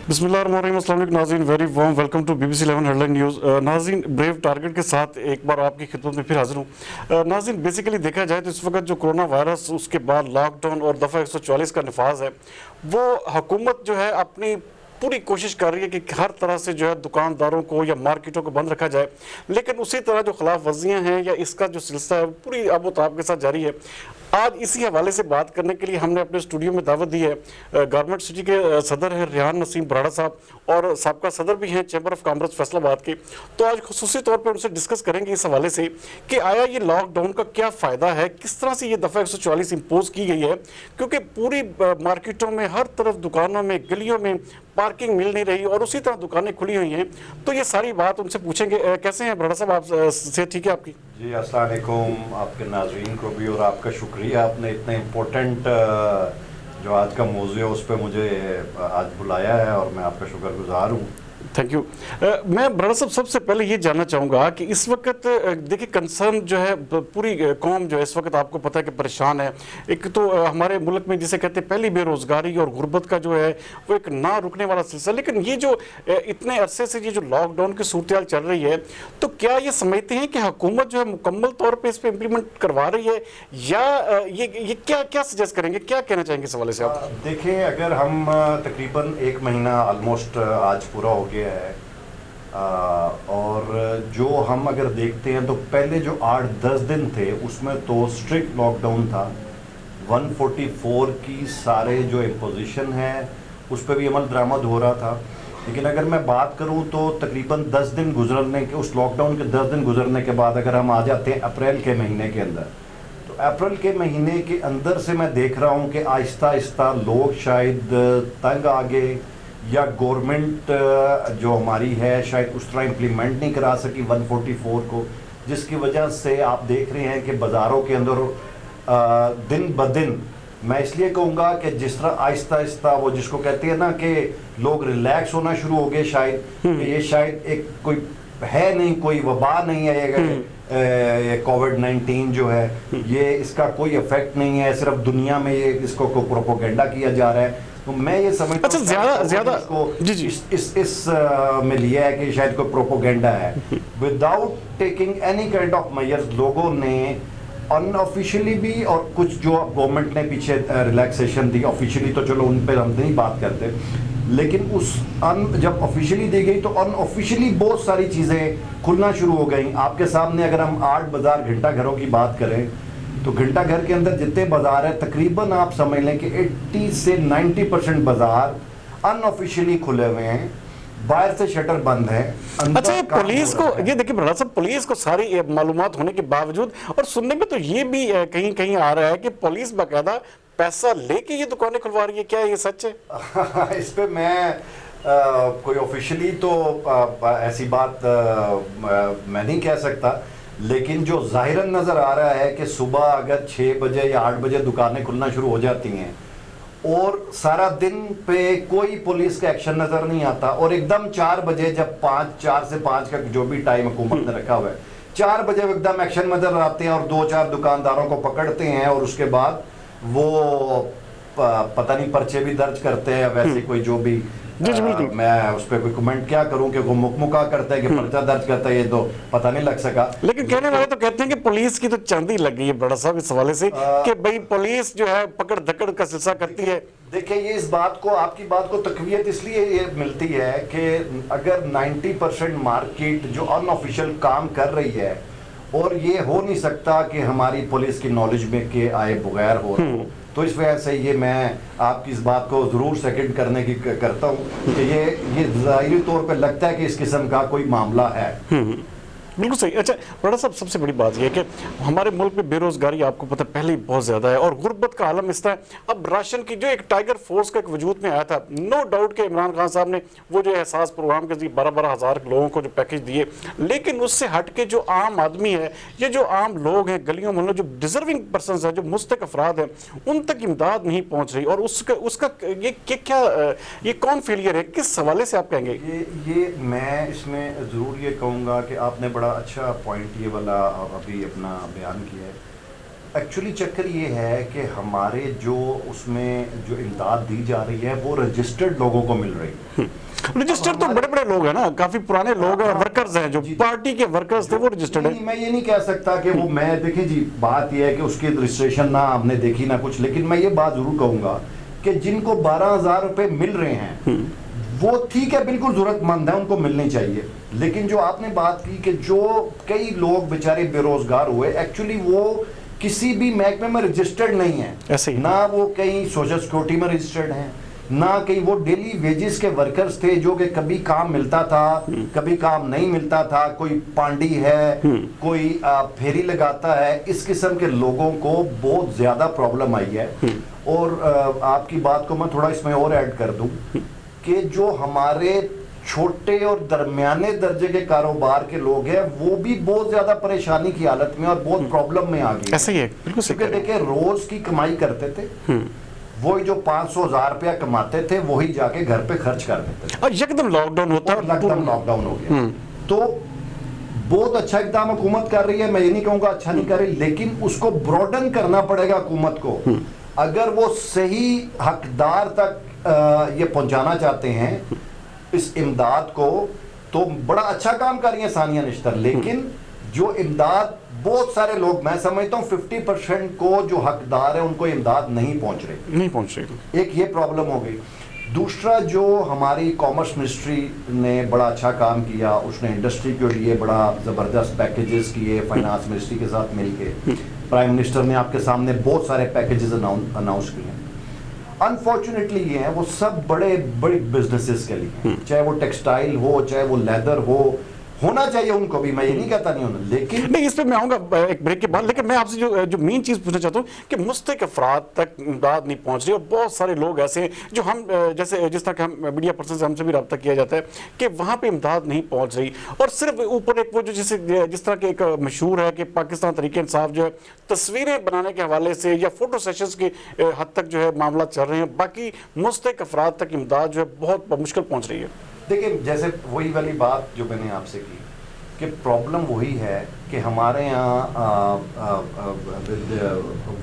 बिस्मिल्लाहिर्रहमानिर्रहीम, अस्सलाम वालेकुम नाज़रीन, very warm welcome to BBC 11 headline news. नाज़रीन, ब्रेव टारगेट के साथ एक बार आपकी खिदमत में फिर हाजिर हूँ। नाज़रीन, बेसिकली देखा जाए तो इस वक्त जो कोरोना वायरस, उसके बाद लॉकडाउन और दफ़ा 144 का नफाज है, वो हुकूमत जो है अपनी पूरी कोशिश कर रही है कि हर तरह से जो है दुकानदारों को या मार्केटों को बंद रखा जाए, लेकिन उसी तरह जो खिलाफ वर्जियाँ हैं या इसका जो सिलसिला है पूरी अबोताब के साथ जारी है। आज इसी हवाले से बात करने के लिए हमने अपने स्टूडियो में दावत दी है गारमेंट सिटी के सदर हैं रेहान नसीम बराड़ा साहब, और साबका सदर भी हैं चैम्बर ऑफ कॉमर्स फैसलाबाद के। तो आज खुसूसी तौर पर उनसे डिस्कस करेंगे इस हवाले से कि आया ये लॉकडाउन का क्या फ़ायदा है, किस तरह से ये दफ़ा 144 इम्पोज की गई है, क्योंकि पूरी मार्केटों में हर तरफ दुकानों में गलियों में पार्किंग मिल नहीं रही और उसी तरह दुकानें खुली हुई हैं। तो ये सारी बात उनसे पूछेंगे। कैसे हैं बराड़ा साहब, आप से ठीक है आपकी? जी अस्सलाम वालेकुम, आपके नाज़रीन को भी और आपका शुक्रिया, आपने इतने इम्पोर्टेंट जो आज का मौज़ू है उस पर मुझे आज बुलाया है और मैं आपका शुक्रगुजार हूँ। Thank you. मैं बराड़ा साहब सबसे पहले ये जानना चाहूँगा कि इस वक्त देखिए कंसर्न जो है पूरी कौम जो है इस वक्त आपको पता है कि परेशान है। एक तो हमारे मुल्क में जिसे कहते हैं पहली बेरोज़गारी और गुर्बत का जो है वो एक ना रुकने वाला सिलसिला, लेकिन ये जो इतने अरसे से ये जो लॉकडाउन की सूरत चल रही है, तो क्या ये समझते हैं कि हुकूमत जो है मुकम्मल तौर पर इस पर इम्प्लीमेंट करवा रही है, या ये क्या क्या सजेस्ट करेंगे, क्या कहना चाहेंगे इस हवाले से आप? देखें, अगर हम तकरीबन एक महीना ऑलमोस्ट आज पूरा हो गया है, और जो हम अगर देखते हैं तो पहले जो 8-10 दिन थे उसमें तो स्ट्रिक्ट लॉकडाउन था। 144 की सारे जो इम्पोजिशन है उस पर भी अमल दरामद हो रहा था। लेकिन अगर मैं बात करूं तो तकरीबन 10 दिन गुजरने के, उस लॉकडाउन के 10 दिन गुजरने के बाद अगर हम आ जाते हैं अप्रैल के महीने के अंदर, तो अप्रैल के महीने के अंदर से मैं देख रहा हूं कि आहिस्ता आहिस्ता लोग शायद तंग आ गए, या गवर्नमेंट जो हमारी है शायद उस तरह इम्प्लीमेंट नहीं करा सकी 144 को, जिसकी वजह से आप देख रहे हैं कि बाज़ारों के अंदर दिन ब दिन, मैं इसलिए कहूँगा कि जिस तरह आहिस्ता आहिस्ता वो जिसको कहते हैं ना कि लोग रिलैक्स होना शुरू हो गए, शायद कि ये शायद एक कोई है नहीं, कोई वबा नहीं है, ये कोविड-19 जो है ये इसका कोई इफेक्ट नहीं है, सिर्फ दुनिया में ये इसको प्रोपोगेंडा किया जा रहा है। तो मैं ये समझता हूँ ज्यादा इस में लिया है कि शायद कोई प्रोपोगेंडा है। Without taking any kind of measures लोगों ने अनऑफिशियली भी, और कुछ जो गवर्नमेंट ने पीछे रिलैक्सेशन दी ऑफिशियली, तो चलो उन पर हम नहीं बात करते, लेकिन जब ऑफिशियली दी गई तो अनऑफिशियली बहुत सारी चीज़ें खुलना शुरू हो गई। आपके सामने अगर हम 8 बाज़ार घंटा घरों की बात करें तो घंटा घर के अंदर जितने बाजार है तकरीबन आप समझ लें कि 80 से 90% बाजार अनऑफिशियली खुले हुए हैं, बाहर से शटर बंद है। अच्छा, ये पुलिस को, ये देखिए बराड़ा साहब, पुलिस को सारी मालूमात होने के बावजूद, और सुनने में तो ये भी कहीं कहीं आ रहा है कि पुलिस बाकायदा पैसा लेके ये दुकानें खुलवा रही है, क्या ये सच है? इस पे मैं कोई ऑफिशियली तो ऐसी बात मैं नहीं कह सकता, लेकिन जो ज़ाहिरन नज़र आ रहा है कि सुबह अगर 6 बजे या 8 बजे दुकानें खुलना शुरू हो जाती हैं और सारा दिन पे कोई पुलिस का एक्शन नज़र नहीं आता, और एकदम 4 बजे जब 4 से 5 का जो भी टाइम हुकूमत ने रखा हुआ है, 4 बजे एकदम एक्शन नज़र आते हैं और 2-4 दुकानदारों को पकड़ते हैं, और उसके बाद वो पता नहीं पर्चे भी दर्ज करते हैं, वैसे कोई जो भी मैं उस पर कोई कमेंट क्या करूं कि वो मुकमुका करता है कि पर्चा दर्ज करता है, ये तो पता नहीं लग सका। लेकिन कहने वाले तो कहते हैं कि पुलिस की तो चांदी लग गई है बड़ा साहब इस हवाले से कि भाई पुलिस जो है पकड़ धकड़ का सिलसिला करती है। देखिए, ये इस बात को, आपकी बात को तकवीयत इसलिए ये मिलती है कि अगर 90% मार्केट जो अनऑफिशियल काम कर रही है, और ये हो नहीं सकता कि हमारी पुलिस की नॉलेज में के आए बगैर हो रहा हो, तो इस वजह से ये मैं आपकी इस बात को ज़रूर सेकंड करने की करता हूँ कि ये ज़ाहिरी तौर पे लगता है कि इस किस्म का कोई मामला है। बिल्कुल सही। अच्छा बड़ा साहब, सबसे बड़ी बात यह है कि हमारे मुल्क में बेरोजगारी आपको पता पहले ही बहुत ज़्यादा है, और गुर्बत का आलम इस तरह, अब राशन की जो एक टाइगर फोर्स का एक वजूद में आया था, नो डाउट कि इमरान खान साहब ने वो जो एहसास प्रोग्राम के जरिए 12-12 हज़ार लोगों को जो पैकेज दिए, लेकिन उससे हट के जो आम आदमी है, ये जो आम लोग हैं गलियों मोहल्लों, जो डिजर्विंग पर्सन है, जो मुस्तक अफराद हैं, उन तक इमदाद नहीं पहुँच रही, और उसका ये कौन फेलियर है, किस हवाले से आप कहेंगे? ये मैं इसमें ज़रूर ये कहूँगा कि आपने बड़ा अच्छा पॉइंट ये वाला अभी अपना बयान किया है। एक्चुअली चक्कर ये है कि हमारे जो उसमें जो इमदाद दी जा रही है वो रजिस्टर्ड लोगों को मिल रही है। रजिस्टर्ड तो बड़े बड़े लोग हैं ना, काफी पुराने लोग हैं, वर्कर्स हैं, जो पार्टी के वर्कर्स थे वो रजिस्टर्ड है। मैं ये नहीं कह सकता कि वो, मैं देखिए जी, बात ये है कि उसकी रजिस्ट्रेशन ना हमने देखी ना कुछ, लेकिन मैं ये बात जरूर कहूंगा कि जिनको 12,000 रुपए मिल रहे हैं वो ठीक है, बिल्कुल जरूरतमंद है, उनको मिलनी चाहिए। लेकिन जो आपने बात की कि जो कई लोग बेचारे बेरोजगार हुए, एक्चुअली वो किसी भी महकमे में रजिस्टर्ड नहीं है, ऐसे ही ना वो कहीं सोशल सिक्योरिटी में रजिस्टर्ड हैं, ना कहीं वो डेली वेजेस के वर्कर्स थे जो कि कभी काम मिलता था कभी काम नहीं मिलता था, कोई पांडी है, कोई फेरी लगाता है। इस किस्म के लोगों को बहुत ज्यादा प्रॉब्लम आई है। और आपकी बात को मैं थोड़ा इसमें और ऐड कर दूं कि जो हमारे छोटे और दरमियाने दर्जे के कारोबार के लोग हैं वो भी बहुत ज्यादा परेशानी की हालत में और बहुत प्रॉब्लम में आ गए। ऐसा ही है, बिल्कुल सही। क्योंकि देखिए, रोज की कमाई करते थे, वही जो 500,000 रुपया कमाते थे वही जाके घर पे खर्च कर देते थे, और एकदम लॉकडाउन होता है, एकदम लॉकडाउन हो गया। तो बहुत अच्छा इक़दाम हुकूमत कर रही है, मैं ये नहीं कहूँगा अच्छा नहीं कर रही, लेकिन उसको ब्रॉडन करना पड़ेगा हुकूमत को। अगर वो सही हकदार तक ये पहुंचाना चाहते हैं इस इमदाद को, तो बड़ा अच्छा काम कर रही है सानिया निश्तर। लेकिन जो इमदाद, बहुत सारे लोग, मैं समझता हूँ 50% को जो हकदार है उनको इमदाद नहीं पहुंच रही। एक ये प्रॉब्लम हो गई। दूसरा, जो हमारी कॉमर्स मिनिस्ट्री ने बड़ा अच्छा काम किया, उसने इंडस्ट्री के लिए बड़ा ज़बरदस्त पैकेजेस किए फाइनेंस मिनिस्ट्री के साथ मिलके। प्राइम मिनिस्टर ने आपके सामने बहुत सारे पैकेजेस अनाउंस किए। अनफॉर्चुनेटली ये हैं वो सब बड़े बिजनेसेस के लिए, चाहे वो टेक्सटाइल हो, चाहे वो लेदर हो, होना चाहिए उनको भी, मैं ये नहीं कहता नहीं होना, लेकिन नहीं, इस पे मैं आऊंगा एक ब्रेक के बाद। लेकिन मैं आपसे जो मेन चीज पूछना चाहता हूँ कि मुस्तहिक अफराद तक इमदाद नहीं पहुंच रही, और बहुत सारे लोग ऐसे हैं जो हम जैसे जिस तरह के हम मीडिया पर्सन से हमसे भी रब्ता किया जाता है कि वहाँ पे इमदाद नहीं पहुंच रही, और सिर्फ ऊपर एक वो जो जिस तरह के एक मशहूर है कि पाकिस्तान तरीके इंसाफ जो है तस्वीरें बनाने के हवाले से या फोटो सेशंस के हद तक जो है मामला चल रहे हैं, बाकी मुस्तहिक अफराद तक इमदाद जो है बहुत मुश्किल पहुँच रही है। देखिए, जैसे वही वाली बात जो मैंने आपसे की कि प्रॉब्लम वही है कि हमारे यहाँ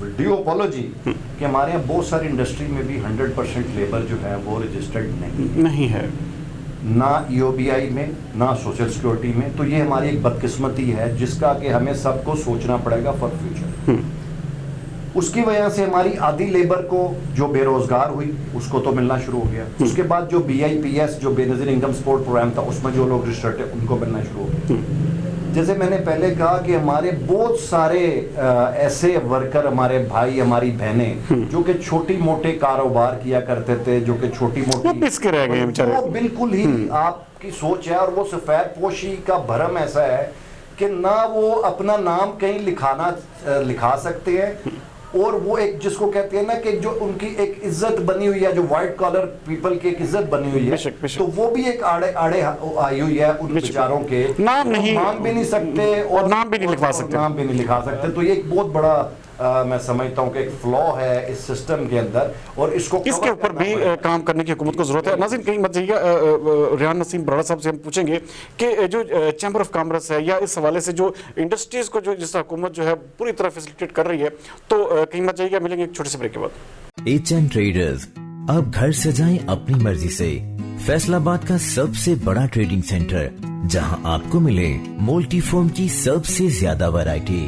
वीडियो अपॉलॉजी कि हमारे यहाँ बहुत सारी इंडस्ट्री में भी 100% लेबर जो है वो रजिस्टर्ड नहीं है, ना EOBI में, ना सोशल सिक्योरिटी में। तो ये हमारी एक बदकिस्मती है जिसका कि हमें सबको सोचना पड़ेगा फॉर फ्यूचर। उसकी वजह से हमारी आधी लेबर को जो बेरोजगार हुई उसको तो मिलना शुरू हो गया। उसके बाद जो BIPS जो बेनज़ीर इनकम सपोर्ट प्रोग्राम था उसमें जो लोग रजिस्टर्ड थे उनको मिलना शुरू हो गया। जैसे मैंने पहले कहा कि हमारे बहुत सारे ऐसे वर्कर, हमारे भाई, हमारी बहनें जो कि छोटी मोटे कारोबार किया करते थे, जो कि छोटी मोटी पिसके रह गए बेचारे, वो बिल्कुल ही आपकी सोच है। और वो सफेद पोशी का भरम ऐसा है कि ना वो अपना नाम कहीं लिखा सकते हैं, और वो एक जिसको कहते हैं ना कि जो उनकी एक इज्जत बनी हुई है, जो व्हाइट कॉलर पीपल की एक इज्जत बनी हुई है, तो वो भी एक आड़े आई हुई है उन बेचारों के। नाम नहीं मांग भी नहीं सकते और नाम भी नहीं लिखवा सकते। तो ये एक बहुत बड़ा मैं समझता हूँ कि एक फ्लॉ है इस सिस्टम के अंदर, और इसके ऊपर भी काम करने की हुकूमत को जरूरत है। नाज़रीन, कहीं मत जाइएगा, रेहान नसीम बराड़ा साहब से हम पूछेंगे कि जो चैम्बर ऑफ कॉमर्स है या इस हवाले से जो इंडस्ट्रीज को जो जिस हुकूमत जो है पूरी तरह फैसिलिटेट कर रही है, तो कहीं मत जाइएगा, मिलेंगे एक छोटे से ब्रेक के बाद। HN ट्रेडर्स अब घर सजाएं अपनी मर्जी से। फैसलाबाद का सबसे बड़ा ट्रेडिंग सेंटर, जहां आपको मिले मोल्टी फोम की सबसे ज्यादा variety,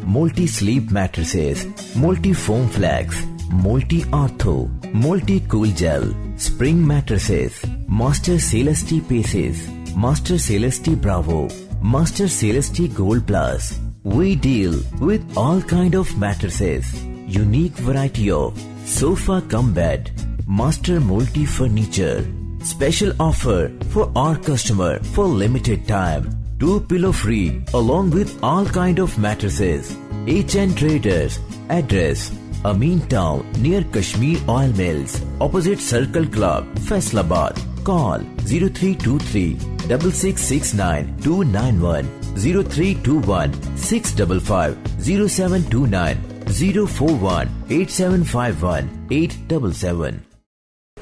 Molty sleep mattresses, Molty foam flex, Molty ortho, Molty cool gel, spring mattresses, master Celeste पेसेस, master Celeste Bravo, master Celeste gold plus. We deal with all kind of mattresses, unique variety of sofa cum bed, master multi furniture. Special offer for our customer for limited time. 2 pillow free along with all kind of mattresses. HN Traders. Address Amin Town near Kashmir Oil Mills, opposite Circle Club, Faisalabad. Call 0323 6669 291, 0321 655 0729, 041 8751 877.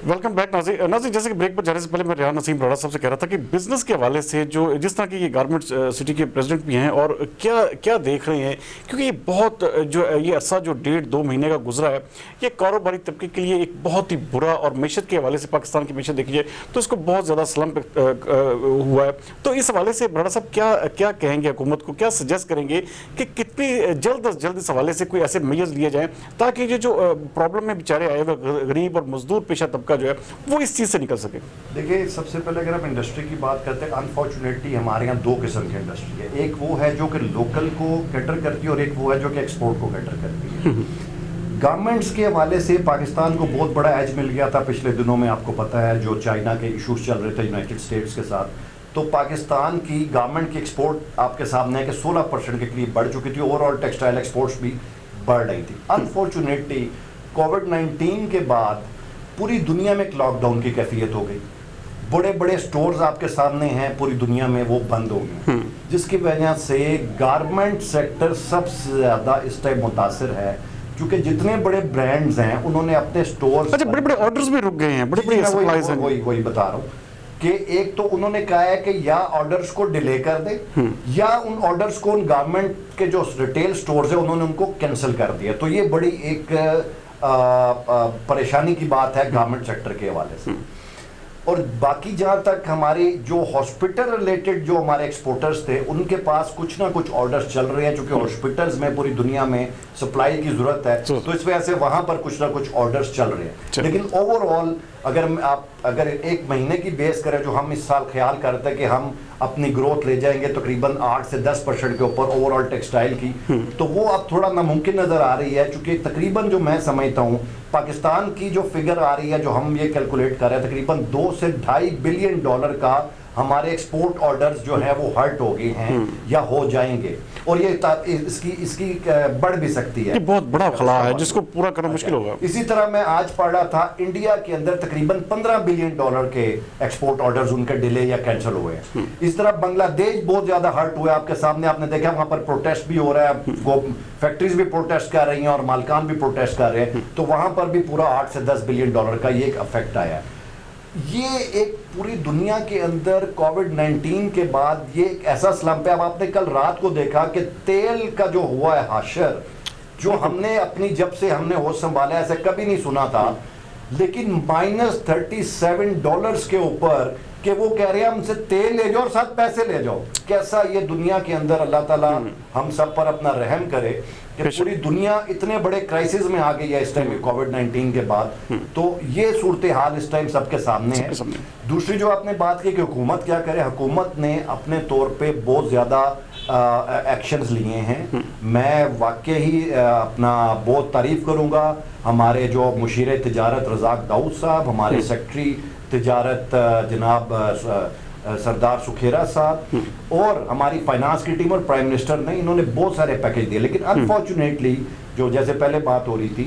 Welcome back नाज़रीन। नाज़रीन, जैसे कि break पर जाने से पहले मैं रेहान नसीम बराड़ा साहब से कह रहा था कि बिजनेस के हवाले से जो जिस तरह की ये गारमेंट सिटी के प्रेसिडेंट भी हैं और क्या क्या देख रहे हैं, क्योंकि ये बहुत जो ये अरसा जो 1.5-2 महीने का गुजरा है, ये कारोबारी तबके के लिए एक बहुत ही बुरा, और मैशत के हवाले से पाकिस्तान की मैशत देखी जाए तो इसको बहुत ज़्यादा स्लम्प हुआ है। तो इस हवाले से बराड़ा साहब क्या क्या कहेंगे हुकूमत को, क्या सजेस्ट करेंगे कि कितनी जल्द अज जल्द इस हवाले से कोई ऐसे मेजर्स लिए जाएँ ताकि ये जो प्रॉब्लम में बेचारे आए हुए गरीब और मजदूर पेशा तबका जो है वो इस चीज से निकल सके? देखिए, सबसे पहले अगर हम इंडस्ट्री की बात करते हैं, अनफॉर्चुनेटली हमारे यहाँ दो किस्म की इंडस्ट्री है। एक वो है जो कि लोकल को कैटर करती है और एक वो है जो कि एक्सपोर्ट को कैटर करती है। गवर्नमेंट्स के हवाले से पाकिस्तान को बहुत बड़ा एज मिल गया था पिछले दिनों में, आपको पता है जो चाइना के इशूज चल रहे थे यूनाइटेड स्टेट्स के साथ, तो पाकिस्तान की गवर्नमेंट की एक्सपोर्ट आपके सामने है कि 16% के करीब बढ़ चुकी थी, ओवरऑल टेक्सटाइल एक्सपोर्ट्स भी बढ़ रही थी। अनफॉर्चुनेटली कोविड-19 के बाद पूरी दुनिया में एक लॉकडाउन की कैफियत हो गई। बड़े बड़े स्टोर्स आपके सामने हैं पूरी दुनिया में, वो बंद हो गए, जिसकी वजह से गारमेंट सेक्टर सबसे ज़्यादा इस टाइम मुतासिर है, क्योंकि जितने बड़े ब्रांड्स हैं उन्होंने अपने स्टोर्स, अच्छा, बड़े बड़े ऑर्डर्स भी रुक गए हैं, बड़े बड़े सप्लाईज हैं। वही बता रहा हूँ कि एक तो उन्होंने कहा है कि या ऑर्डर्स को डिले कर दे या उन ऑर्डर्स को उन गवर्नमेंट के जो रिटेल स्टोर्स है उन्होंने उनको कैंसिल कर दिया। तो ये बड़ी एक परेशानी की बात है गवर्नमेंट सेक्टर के हवाले से। और बाकी जहाँ तक हमारे जो हॉस्पिटल रिलेटेड जो हमारे एक्सपोर्टर्स थे, उनके पास कुछ ना कुछ ऑर्डर्स चल रहे हैं, क्योंकि हॉस्पिटल्स में पूरी दुनिया में सप्लाई की जरूरत है, तो इस वजह से वहाँ पर कुछ ना कुछ ऑर्डर्स चल रहे हैं। लेकिन ओवरऑल अगर एक महीने की बेस करें, जो हम इस साल ख्याल करते हैं कि हम अपनी ग्रोथ ले जाएंगे तकरीबन 8 से 10% के ऊपर ओवरऑल टेक्सटाइल की, तो वो अब थोड़ा नामुमकिन नज़र आ रही है, क्योंकि तकरीबन जो मैं समझता हूँ पाकिस्तान की जो फिगर आ रही है, जो हम ये कैलकुलेट कर रहे हैं, तकरीबन 2 से $2.5 बिलियन का हमारे एक्सपोर्ट ऑर्डर्स जो है वो हर्ट हो गए हैं या हो जाएंगे, और ये इसकी बढ़ भी सकती है। ये बहुत बड़ा खला है जिसको पूरा करना मुश्किल होगा। इसी तरह मैं आज पढ़ रहा था, इंडिया के अंदर तकरीबन $15 बिलियन के एक्सपोर्ट ऑर्डर्स उनके डिले या कैंसिल हुए हैं। इस तरह बांग्लादेश बहुत ज्यादा हर्ट हुआ, आपके सामने आपने देखा, वहां पर प्रोटेस्ट भी हो रहा है, वो फैक्ट्रीज भी प्रोटेस्ट कर रही हैं और मालकान भी प्रोटेस्ट कर रहे हैं, तो वहां पर भी पूरा 8 से 10 बिलियन डॉलर का ये एक इफेक्ट आया है। ये एक पूरी दुनिया के अंदर कोविड-19 के बाद ये एक ऐसा स्लम्प है। अब आपने कल रात को देखा कि तेल का जो हुआ है हाशर, जो हमने अपनी जब से हमने होश संभाला ऐसा कभी नहीं सुना था, लेकिन -$37 के ऊपर कि वो कह रहे हैं हमसे तेल ले जाओ और साथ पैसे ले जाओ। कैसा ये दुनिया के अंदर, अल्लाह ताला हम सब पर अपना रहम करे कि पूरी दुनिया इतने बड़े क्राइसिस में आ गई है इस टाइम कोविड-19 के बाद। तो ये सूरत हाल इस टाइम सबके सामने है। दूसरी जो आपने बात की कि हुकूमत क्या करे, हुकूमत ने अपने तौर पे बहुत ज़्यादा एक्शंस लिए हैं। मैं वाकई ही अपना बहुत तारीफ करूँगा हमारे जो मुशीर तिजारत रज़ाक दाऊद साहब, हमारे सेक्रेटरी तिजारत जनाब सरदार सुखेरा साहब, और हमारी फाइनेंस की टीम और प्राइम मिनिस्टर ने, इन्होंने बहुत सारे पैकेज दिए। लेकिन अनफॉर्चुनेटली जो जैसे पहले बात हो रही थी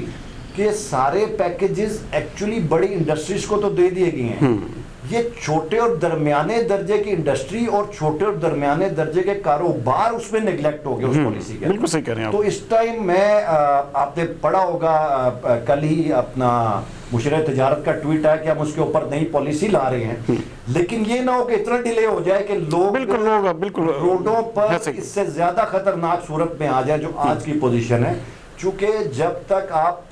कि सारे पैकेजेस एक्चुअली बड़ी इंडस्ट्रीज को तो दे दिए गए हैं, ये छोटे और दरमियाने दर्जे की इंडस्ट्री और छोटे और दरमियाने दर्जे के कारोबार उसमें नेग्लेक्ट हो गए उस पॉलिसी के। बिल्कुल सही कह रहे हैं आप। तो इस टाइम मैं आपने पढ़ा होगा कल ही अपना मुशीर तिजारत का ट्वीट है कि हम उसके ऊपर नई पॉलिसी ला रहे हैं, लेकिन ये ना हो कि इतना डिले हो जाए कि लोग बिल्कुल रोडों पर इससे ज्यादा खतरनाक सूरत में आ जाए जो आज की पोजीशन है। चूंकि जब तक आप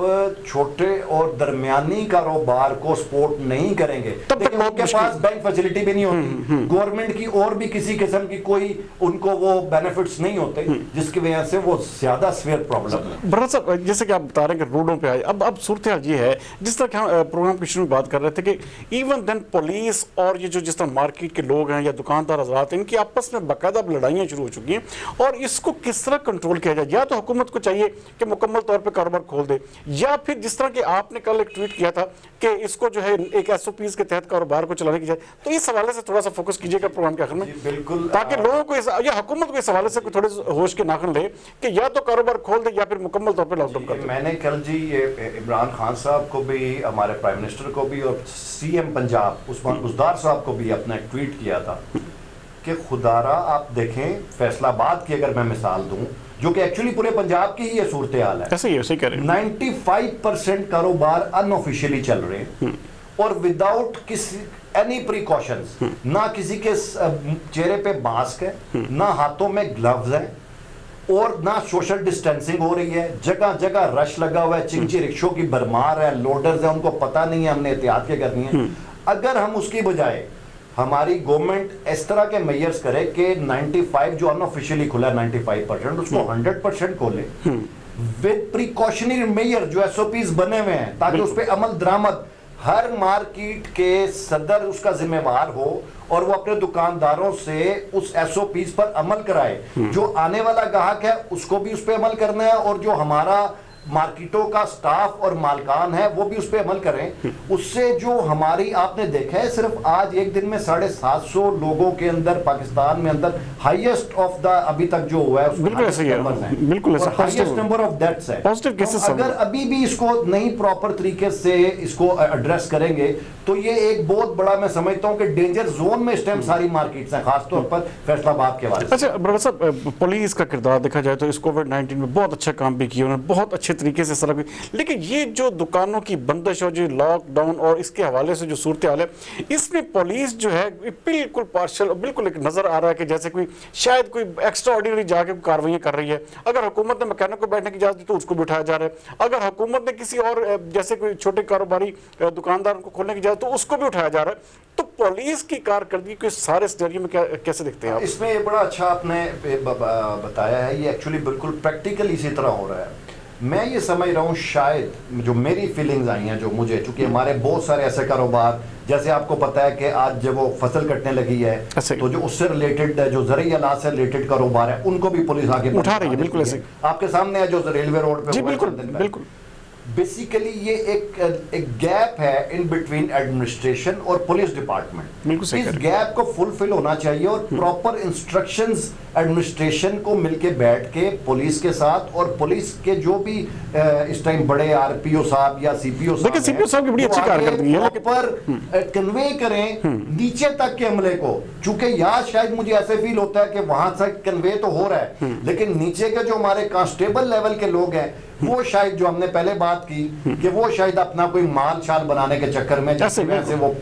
छोटे और दरमियानी कारोबार को सपोर्ट नहीं करेंगे, तब तक उनके पास बैंक फैसिलिटी भी नहीं होती, गवर्नमेंट की और भी किसी किस्म की कोई उनको वो बेनिफिट्स नहीं होते, जिसकी वजह से वो ज्यादा सीवियर प्रॉब्लम है। बड़ा साहब, जैसे कि आप बता रहे हैं कि रोडों पे आए, अब सूरत हाल ये है, जिस तरह हम प्रोग्राम की शुरू में बात कर रहे थे कि इवन देन पुलिस और ये जो जिस तरह मार्केट के लोग हैं या दुकानदार हजरात हैं, इनकी आपस में बाकायदा लड़ाइयाँ शुरू हो चुकी हैं, और इसको किस तरह कंट्रोल किया जाए? या तो हुकूमत को चाहिए कि मुकम्मल तौर पे कारोबार खोल दे, या फिर जिस तरह कि आपने कल एक ट्वीट किया था कि इसको जो है एक SOPs के तहत कारोबार को चलाने की जाए। तो इस हवाले से थोड़ा सा फोकस कीजिएगा प्रोग्राम के आखिर में, बिल्कुल, ताकि लोगों को या हुकूमत को इस हवाले से थोड़े होश के नाखन ले कि या तो कारोबार खोल दे या फिर मुकम्मल तौर पर लॉकडाउन कर दे। मैंने कल जी ये इमरान खान साहब को भी, हमारे प्राइम मिनिस्टर को भी और CM पंजाब उस्मान बुज़दार साहब को भी अपना एक ट्वीट किया था कि खुदारा आप देखें, फैसलाबाद की अगर मैं मिसाल दूं, जो कि एक्चुअली पूरे पंजाब की ही ये सूरत हाल है, ऐसे ही कह रहे हैं, 95% कारोबार अनऑफिशियली चल रहे हैं, اور وداؤٹ کسی اینی پریکاشنز، نہ کسی کے چہرے پہ ماسک ہے، نہ ہاتھوں میں گلوز ہے، اور نہ سوشل ڈسٹینسنگ ہو رہی ہے، جگہ جگہ رش لگا ہوا ہے، چنچی رکشوں کی بھرمار ہے، لوڈرز ہیں، ان کو پتہ نہیں ہے ہم نے احتیاط کیا کرنی ہے۔ اگر ہم اس کی بجائے ہماری گورنمنٹ اس طرح کے میئرز کرے کہ 95 جو انآفیشیلی کھلا ہے 95%، اس کو 100% کھولے with precautionary measure جو ایس او پیز بنے ہوئے ہیں، تاکہ اس پہ عمل درآمد ہر مارکیٹ کے صدر اس کا ذمہ وار ہو اور وہ اپنے دکانداروں سے اس ایس او پیز پر عمل کرائے، جو آنے والا گاہک ہے اس کو بھی اس پہ عمل کرنا ہے، اور جو ہمارا مارکیٹوں کا سٹاف اور مالکان ہے وہ بھی اس پہ عمل کریں۔ اس سے جو ہماری آپ نے دیکھا ہے صرف آج ایک دن میں 750 لوگوں کے اندر پاکستان میں اندر ہائیسٹ آف دا ابھی تک جو ہوا ہے بالکل ایسا ہی ہے، بالکل ایسا، ہائیسٹ نمبر آف ڈیتھس ہے۔ پازیٹیو کیسز اگر ابھی بھی اس کو نہیں پراپر طریقے سے اس کو ایڈریس کریں گے تو یہ ایک بہت بڑا، میں سمجھتا ہوں کہ ڈینجر زون میں اس ٹائم ساری مارکیٹس ہیں، خاص طور پر فیصل آباد کے حوالے سے۔ اچھا برادر صاحب، پولیس کا کردار دیکھا جائے تو اس کووڈ-19 میں بہت اچھا کام بھی کیا، انہوں نے بہت اچھے طریقے سے سرا، لیکن یہ جو دکانوں کی بندش اور جو لاک ڈاؤن اور اس کے حوالے سے جو صورتحال ہے، اس میں پولیس جو ہے بالکل پارشل، بالکل ایک نظر آ رہا ہے کہ جیسے کوئی شاید کوئی ایکسٹرا آرڈینری جا کے کاروائیاں کر رہی ہے۔ اگر حکومت نے مکینک کو بیٹھنے کی اجازت دی تو اس کو بھی اٹھایا جا رہا ہے، اگر حکومت نے کسی اور جیسے کوئی چھوٹے کاروباری دکاندار کو کھولنے کی اجازت تو اس کو بھی اٹھایا جا رہا ہے۔ تو پولیس کی کارکردگی کو سارے سینیریو میں کیسے دیکھتے ہیں آپ؟ اس میں یہ بڑا اچھا آپ نے بتایا ہے، یہ ایکچولی بالکل پریکٹیکل اسی طرح ہو رہا ہے۔ میں یہ سمجھ رہا ہوں شاید جو میری فیلنگز آئی ہیں، جو مجھے، چونکہ ہمارے بہت سارے ایسے کاروبار، جیسے آپ کو پتا ہے کہ آج جب وہ فصل کٹنے لگی ہے تو جو اس سے ریلیٹڈ جو زرعی آلات سے ریلیٹڈ کاروبار ہے ان کو بھی پولیس آگے اٹھا رہی ہے، بالکل ایسے آپ کے سامنے ہے جو ریلوے روڈ پہ، جی بالکل بالکل۔ بیسیکلی یہ ایک گیپ ہے ان بٹوین ایڈمنسٹریشن اور پولیس ڈپارٹمنٹ۔ اس گیپ کو فلفل ہونا چاہیے اور پراپر انسٹرکشنز ایڈمنسٹریشن کو مل کے بیٹھ کے پولیس کے ساتھ، اور پولیس کے جو بھی اس ٹائم بڑے آر پی او صاحب یا سی پی او صاحب کی بڑی اچھی کارکردگی ہے، پر کنوے کریں نیچے تک کے عملے کو، چونکہ یہاں شاید مجھے ایسے فیل ہوتا ہے کہ وہاں تک کنوے تو ہو رہا ہے، لیکن نیچے کے جو ہمارے کانسٹیبل لیول کے لوگ ہیں وہ شاید، جو ہم نے پہلے بات کی کہ وہ شاید اپنا کوئی مال شال بنانے کے چکر میں جیسے وہ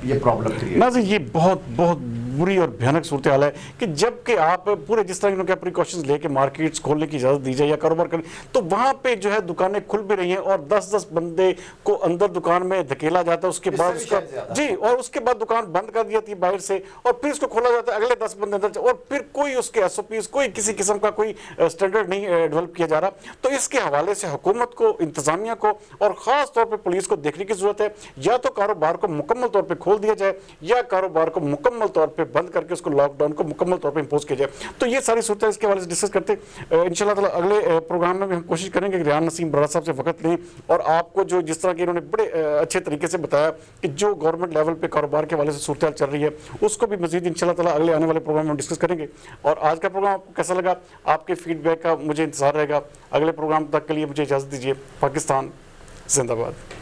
یہ پرابلم کریٹ۔ ناظرین یہ بہت بری اور بھیانک صورتحال ہے کہ جب کہ آپ پورے جس طرح انہوں کے پریکاشنز لے کے مارکیٹس کھولنے کی اجازت دی جائے یا کاروبار کریں تو وہاں پہ جو ہے دکانیں کھل بھی رہی ہیں اور 10 بندے کو اندر دکان میں دھکیلا جاتا ہے، اس کے بعد اس کا جی، اور اس کے بعد دکان بند کر دی جاتی ہے باہر سے، اور پھر اس کو کھولا جاتا ہے، اگلے 10 بندے اندر، اور پھر کوئی اس کے ایس او پیز، کوئی کسی قسم کا کوئی سٹینڈرڈ نہیں ڈیولپ کیا جا رہا۔ تو اس کے حوالے سے حکومت کو، انتظامیہ کو اور خاص طور پہ پولیس کو دیکھنے کی ضرورت ہے، یا تو کاروبار کو مکمل طور پہ کھول دیا جائے یا کاروبار کو مکمل طور پہ بند کر کے اس کو لاک ڈاؤن کو مکمل طور پہ امپوز کیا جائے۔ تو یہ ساری صورتیں اس کے حوالے سے ڈسکس کرتے انشاءاللہ تعالی اگلے پروگرام میں بھی ہم کوشش کریں گے کہ ریحان نسیم برادر صاحب سے وقت لیں اور آپ کو جو جس طرح کہ انہوں نے بڑے اچھے طریقے سے بتایا کہ جو گورنمنٹ لیول پہ کاروبار کے حوالے سے صورتحال چل رہی ہے اس کو بھی مزید انشاءاللہ تعالی اگلے آنے والے پروگرام میں ڈسکس کریں گے۔ اور آج کا پروگرام آپ کو کیسا لگا؟ آپ کے فیڈ بیک کا مجھے انتظار رہے گا۔ اگلے پروگرام تک کے لیے مجھے اجازت دیجیے۔ پاکستان زندہ باد۔